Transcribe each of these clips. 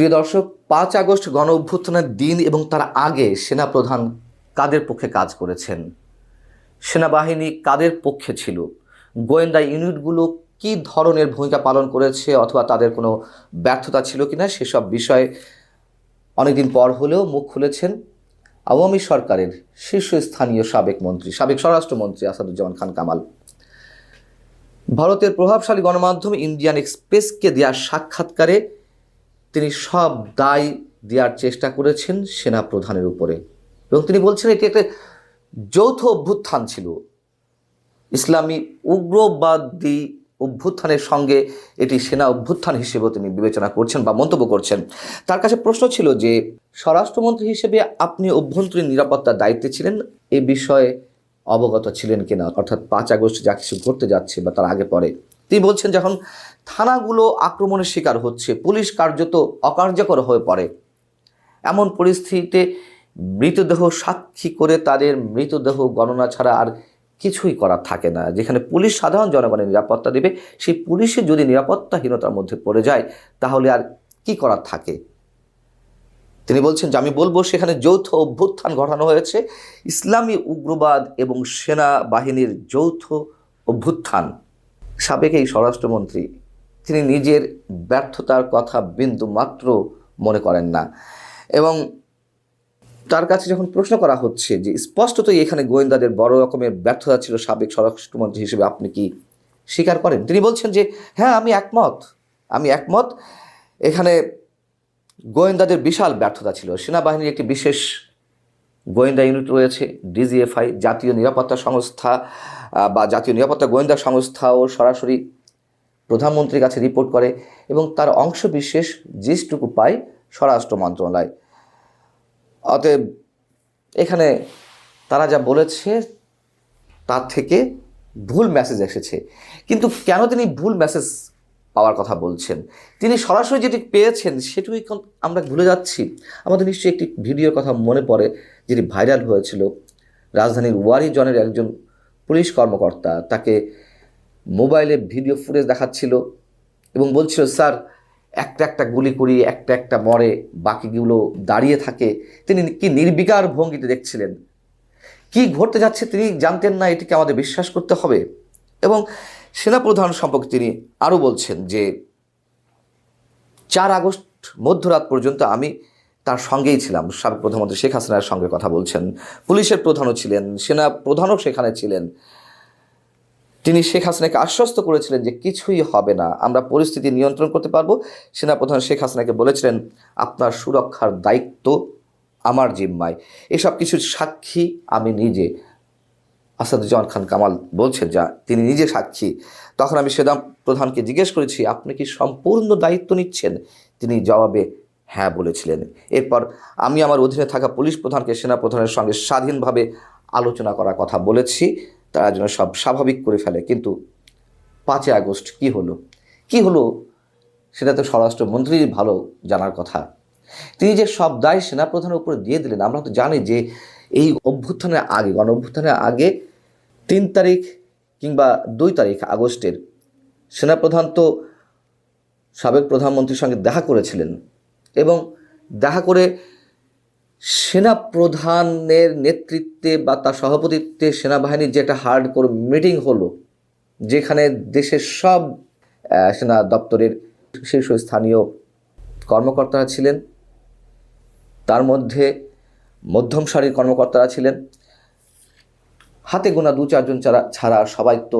প্রিয় দর্শক, 5 আগস্ট গণ অভ্যুত্থানের দিন এবং তার আগে সেনাপ্রধান কাদের পক্ষে কাজ করেছেন, সেনাবাহিনী কাদের পক্ষে ছিল, গোয়েন্দা ইউনিটগুলো কী ধরনের ভূমিকা পালন করেছে অথবা তাদের কোনো ব্যর্থতা ছিল কিনা, সেসব বিষয়ে অনেকদিন পর হলেও মুখ খুলেছেন আওয়ামী সরকারের শীর্ষস্থানীয় সাবেক স্বরাষ্ট্রমন্ত্রী আসাদুজ্জামান খান কামাল। ভারতের প্রভাবশালী গণমাধ্যম ইন্ডিয়ান এক্সপ্রেসকে দেওয়া সাক্ষাৎকারে তিনি সব দায় দেওয়ার চেষ্টা করেছেন সেনা প্রধানের উপরে এবং তিনি বলছেন এটি একটা যৌথ অভ্যুত্থান ছিল, ইসলামী উগ্রবাদী অভ্যুত্থানের সঙ্গে এটি সেনা অভ্যুত্থান হিসেবেও তিনি বিবেচনা করছেন বা মন্তব্য করছেন। তার কাছে প্রশ্ন ছিল যে স্বরাষ্ট্রমন্ত্রী হিসেবে আপনি অভ্যন্তরীণ নিরাপত্তার দায়িত্বে ছিলেন, এ বিষয়ে অবগত ছিলেন কিনা, অর্থাৎ 5 আগস্ট যা কিছু ঘটতে যাচ্ছে বা তার আগে পরে। তিনি বলছেন যখন থানাগুলো আক্রমণের শিকার হচ্ছে, পুলিশ কার্যত অকার্যকর হয়ে পড়ে, এমন পরিস্থিতিতে মৃতদেহ সাক্ষী করে তাদের মৃতদেহ গণনা ছাড়া আর কিছুই করার থাকে না। যেখানে পুলিশ সাধারণ জনগণের নিরাপত্তা দেবে, সেই পুলিশের যদি নিরাপত্তাহীনতার মধ্যে পড়ে যায় তাহলে আর কি করার থাকে। তিনি বলছেন যে আমি বলবো সেখানে যৌথ অভ্যুত্থান ঘটানো হয়েছে, ইসলামী উগ্রবাদ এবং সেনাবাহিনীর যৌথ অভ্যুত্থান। সাবেক এই স্বরাষ্ট্রমন্ত্রী তিনি নিজের ব্যর্থতার কথা বিন্দু মাত্র মনে করেন না এবং তার কাছে যখন প্রশ্ন করা হচ্ছে যে স্পষ্টতই এখানে গোয়েন্দাদের বড় রকমের ব্যর্থতা ছিল, সাবেক স্বরাষ্ট্রমন্ত্রী হিসেবে আপনি কি স্বীকার করেন? তিনি বলছেন যে হ্যাঁ, আমি একমত এখানে গোয়েন্দাদের বিশাল ব্যর্থতা ছিল। সেনাবাহিনীর একটি বিশেষ গোয়েন্দা ইউনিট রয়েছে ডিজিএফআই, জাতীয় নিরাপত্তা সংস্থা বা জাতীয় নিরাপত্তা গোয়েন্দা সংস্থাও সরাসরি প্রধানমন্ত্রীর কাছে রিপোর্ট করে এবং তার অংশ বিশেষ যেটুকু পায় স্বরাষ্ট্র মন্ত্রণালয়। অতএব এখানে তারা যা বলেছে তার থেকে ভুল মেসেজ এসেছে। কিন্তু কেন তিনি ভুল মেসেজ পাওয়ার কথা বলছেন? তিনি সরাসরি যেটি পেয়েছেন সেটুকুই আমরা ভুলে যাচ্ছি। আমাদের নিশ্চয়ই একটি ভিডিওর কথা মনে পড়ে যেটি ভাইরাল হয়েছিল। রাজধানীর ওয়ারিজনের একজন পুলিশ কর্মকর্তা তাকে মোবাইলে ভিডিও ফুটেজ দেখাচ্ছিল এবং বলছিল, স্যার একটা একটা গুলি করি, একটা একটা মরে, বাকিগুলো দাঁড়িয়ে থাকে। তিনি কি নির্বিকার ভঙ্গিতে দেখছিলেন, কি ঘটতে যাচ্ছে তিনি জানতেন না, এটিকে আমাদের বিশ্বাস করতে হবে। এবং সেনাপ্রধান সম্পর্কে তিনি আরও বলছেন যে 4 আগস্ট মধ্যরাত পর্যন্ত আমি তার সঙ্গেই ছিলাম। সাবেক প্রধানমন্ত্রী শেখ হাসিনার সঙ্গে কথা বলছেন, পুলিশের প্রধানও ছিলেন, সেনা প্রধানও সেখানে ছিলেন। তিনি শেখ হাসিনাকে আশ্বস্ত করেছিলেন যে কিছুই হবে না, আমরা পরিস্থিতি নিয়ন্ত্রণ করতে পারবো। সেনাপ্রধান শেখ হাসিনাকে বলেছিলেন আপনার সুরক্ষার দায়িত্ব আমার জিম্মায়। এসব কিছুর সাক্ষী আমি নিজে। আসাদুজ্জামান খান কামাল বলছেন যা তিনি নিজে সাক্ষী। তখন আমি সেনা প্রধানকে জিজ্ঞেস করেছি আপনি কি সম্পূর্ণ দায়িত্ব নিচ্ছেন? তিনি জবাবে হ্যাঁ বলেছিলেন। এরপর আমি আমার অধীনে থাকা পুলিশ প্রধানকে সেনা প্রধানের সঙ্গে স্বাধীনভাবে আলোচনা করার কথা বলেছি, তারা যেন সব স্বাভাবিক করে ফেলে। কিন্তু 5 আগস্ট কি হলো সেটা তো স্বরাষ্ট্রমন্ত্রীর ভালো জানার কথা। তিনি যে সব দায় সেনাপ্রধানের উপরে দিয়ে দিলেন। আমরা তো জানি যে এই অভ্যুত্থানের আগে, গণ অভ্যুত্থানের আগে 3 তারিখ কিংবা 2 তারিখ আগস্টের সেনাপ্রধান তো সাবেক প্রধানমন্ত্রীর সঙ্গে দেখা করেছিলেন এবং দেখা করে সেনাপ্রধানের নেতৃত্বে বা তার সভাপতিত্বে সেনাবাহিনীর যে একটা হার্ডকোর মিটিং হলো, যেখানে দেশের সব সেনা দপ্তরের শীর্ষস্থানীয় কর্মকর্তারা ছিলেন, তার মধ্যে মধ্যম সারির কর্মকর্তারা ছিলেন, হাতে গোনা 2-4 জন ছাড়া সবাই তো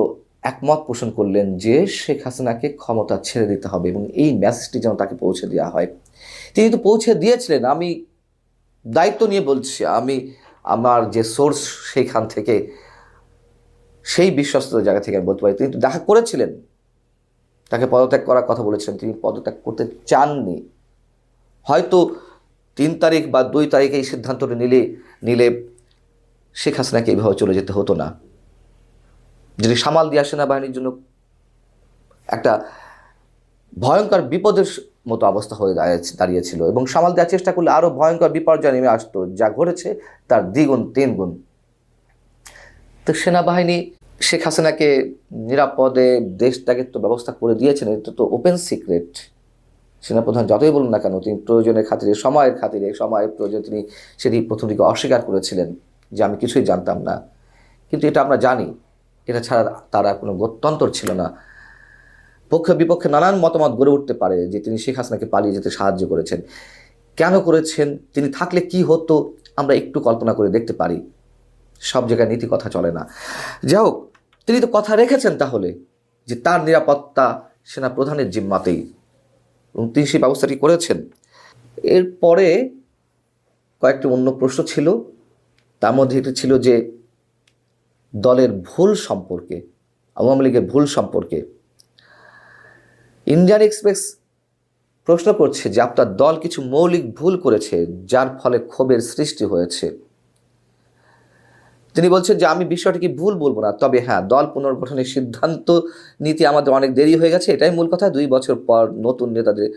একমত পোষণ করলেন যে শেখ হাসিনাকে ক্ষমতা ছেড়ে দিতে হবে এবং এই মেসেজটি যেন তাকে পৌঁছে দেওয়া হয়। তিনি তো পৌঁছে দিয়েছিলেন। আমি দায়িত্ব নিয়ে বলছি, আমি আমার যে সোর্স সেইখান থেকে, সেই বিশ্বস্ত জায়গা থেকে আমি বলতে পারি তিনি তো দেখা করেছিলেন, তাকে পদত্যাগ করার কথা বলেছিলেন, তিনি পদত্যাগ করতে চাননি। হয়তো 3 তারিখ বা 2 তারিখে এই সিদ্ধান্তটা নিলে শেখ হাসিনাকে এইভাবে চলে যেতে হতো না, যেটি সামাল দিয়া সেনাবাহিনীর জন্য একটা ভয়ঙ্কর বিপদের মতো অবস্থা হয়ে দাঁড়িয়েছিল এবং সামাল দেওয়ার চেষ্টা করলে আরও ভয়ঙ্কর বিপর্যয় নেমে আসতো। যা ঘটেছে তার দ্বিগুণ 3 গুণ। তো সেনাবাহিনী শেখ হাসিনাকে নিরাপদে দেশ ত্যাগের তো ব্যবস্থা করে দিয়েছেন, এটা তো ওপেন সিক্রেট। সেনাপ্রধান যতই বলুন না কেন, তিনি প্রয়োজনের খাতিরে, সময়ের খাতিরে, সময়ের প্রয়োজন তিনি সেটি প্রথম দিকে অস্বীকার করেছিলেন যে আমি কিছুই জানতাম না। কিন্তু এটা আমরা জানি, এটা ছাড়া তার আর কোনো গত্যন্তর ছিল না। পক্ষে বিপক্ষে নানান মতামত গড়ে উঠতে পারে যে তিনি শেখ হাসিনাকে পালিয়ে যেতে সাহায্য করেছেন। কেন করেছেন, তিনি থাকলে কি হতো, আমরা একটু কল্পনা করে দেখতে পারি। সব জায়গায় নীতি কথা চলে না। যাই হোক, তিনি তো কথা রেখেছেন তাহলে যে তার নিরাপত্তা সেনা প্রধানের জিম্মাতেই, এবং তিনি সেই ব্যবস্থাটি করেছেন। এরপরে কয়েকটি অন্য প্রশ্ন ছিল, তার মধ্যে একটি ছিল যে দলের ভুল সম্পর্কে, আওয়ামী লীগের ভুল সম্পর্কে। ইন্ডিয়ান এক্সপ্রেস প্রশ্ন করছে যে আপনার দল কিছু মৌলিক ভুল করেছে যার ফলে ক্ষোভের সৃষ্টি হয়েছে। তিনি বলছেন যে আমি বিষয়টিকে ভুল বলবো না, তবে হ্যাঁ, দল পুনর্গঠনের সিদ্ধান্ত নিতে আমাদের অনেক দেরি হয়ে গেছে, এটাই মূল কথা। 2 বছর পর নতুন নেতাদের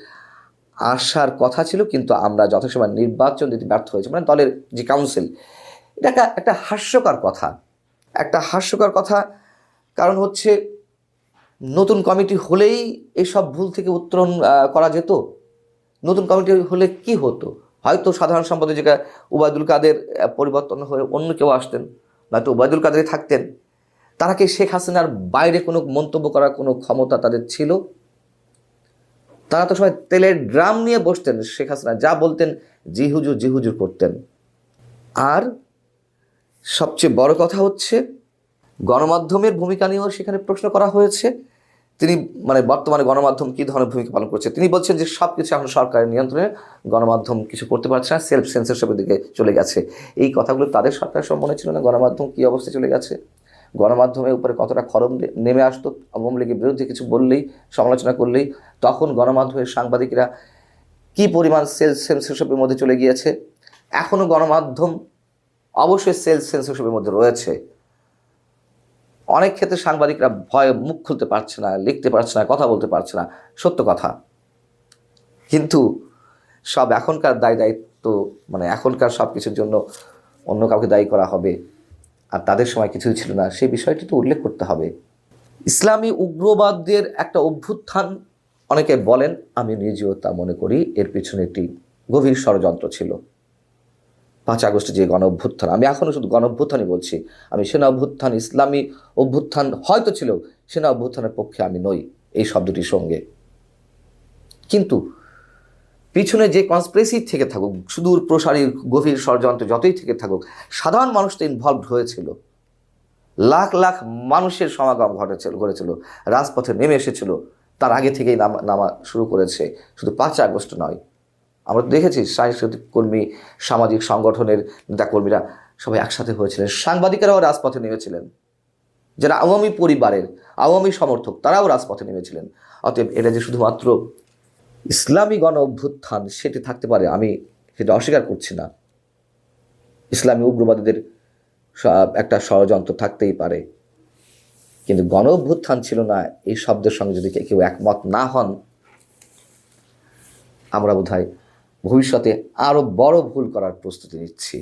আসার কথা ছিল, কিন্তু আমরা যথাসময় নির্বাচন দিতে ব্যর্থ হয়েছে, মানে দলের যে কাউন্সিল। এটা একটা হাস্যকর কথা, একটা হাস্যকর কথা। কারণ হচ্ছে নতুন কমিটি হলেই এইসব ভুল থেকে উত্তরণ করা যেত। নতুন কমিটি হলে কি হতো, হয়তো সাধারণ সম্পাদক জায়গায় ওবায়দুল কাদের পরিবর্তন হয়ে অন্য কেউ আসতেন, নয়তো ওবায়দুল কাদেরই থাকতেন। তারা কি শেখ হাসিনার বাইরে কোনো মন্তব্য করার কোনো ক্ষমতা তাদের ছিল? তারা তো সবাই তেলের ড্রাম নিয়ে বসতেন, শেখ হাসিনা যা বলতেন জি হুজুর করতেন। আর সবচেয়ে বড় কথা হচ্ছে গণমাধ্যমের ভূমিকা নিয়েও সেখানে প্রশ্ন করা হয়েছে। তিনি মানে বর্তমানে গণমাধ্যম কী ধরনের ভূমিকা পালন করছে, তিনি বলছেন যে সব কিছু এখন সরকারের নিয়ন্ত্রণে, গণমাধ্যম কিছু করতে পারছে না, সেলফ সেন্সরশিপের দিকে চলে গেছে। এই কথাগুলো তাদের সরকারের সব মনে ছিল না? গণমাধ্যম কী অবস্থায় চলে গেছে, গণমাধ্যমের উপরে কতটা খরম নেমে আসতো, আওয়ামী লীগের বিরুদ্ধে কিছু বললেই, সমালোচনা করলেই তখন গণমাধ্যমের সাংবাদিকরা কী পরিমাণ সেলফ সেন্সরশিপের মধ্যে চলে গিয়েছে। এখনও গণমাধ্যম অবশ্যই সেলফ সেন্সরশিপের মধ্যে রয়েছে। অনেক ক্ষেত্রে সাংবাদিকরা ভয়ে মুখ খুলতে পারছে না, লিখতে পারছে না, কথা বলতে পারছে না, সত্য কথা। কিন্তু সব এখনকার দায়িত্ব, মানে এখনকার সব কিছুর জন্য অন্য কাউকে দায়ী করা হবে, আর তাদের সময় কিছুই ছিল না, সেই বিষয়টি তো উল্লেখ করতে হবে। ইসলামী উগ্রবাদের একটা অভ্যুত্থান অনেকে বলেন, আমি নিজেও তা মনে করি এর পিছনে একটি গভীর ষড়যন্ত্র ছিল। 5 আগস্টে যে গণ অভ্যুত্থান, আমি এখনও শুধু গণ অভ্যুত্থানই বলছি, আমি সেনা অভ্যুত্থান, ইসলামী অভ্যুত্থান হয়তো ছিল, সেনা অভ্যুত্থানের পক্ষে আমি নই এই শব্দটির সঙ্গে। কিন্তু পিছনে যে কনস্পিরেসি থেকে থাকুক, সুদূর প্রসারী গভীর ষড়যন্ত্র যতই থেকে থাকুক, সাধারণ মানুষ তো ইনভলভড হয়েছিল। লাখ লাখ মানুষের সমাগম ঘটেছিল, রাজপথে নেমে এসেছিল, তার আগে থেকেই নামা শুরু করেছে, শুধু 5 আগস্ট নয়। আমরা দেখেছি সাংস্কৃতিক কর্মী, সামাজিক সংগঠনের নেতাকর্মীরা সবাই একসাথে হয়েছিলেন, সাংবাদিকেরাও রাজপথে নেমেছিলেন, যারা আওয়ামী পরিবারের, আওয়ামী সমর্থক, তারাও রাজপথে নেমেছিলেন। অতএব এটা যে শুধুমাত্র ইসলামী গণ অভ্যুত্থান সেটি থাকতে পারে, আমি সেটা অস্বীকার করছি না। ইসলামী উগ্রবাদীদের একটা ষড়যন্ত্র থাকতেই পারে, কিন্তু গণ অভ্যুত্থান ছিল না এই শব্দের সঙ্গে যদি কেউ একমত না হন, আমরা বোধহয় ভবিষ্যতে আরও বড় ভুল করার প্রস্তুতি নিচ্ছি।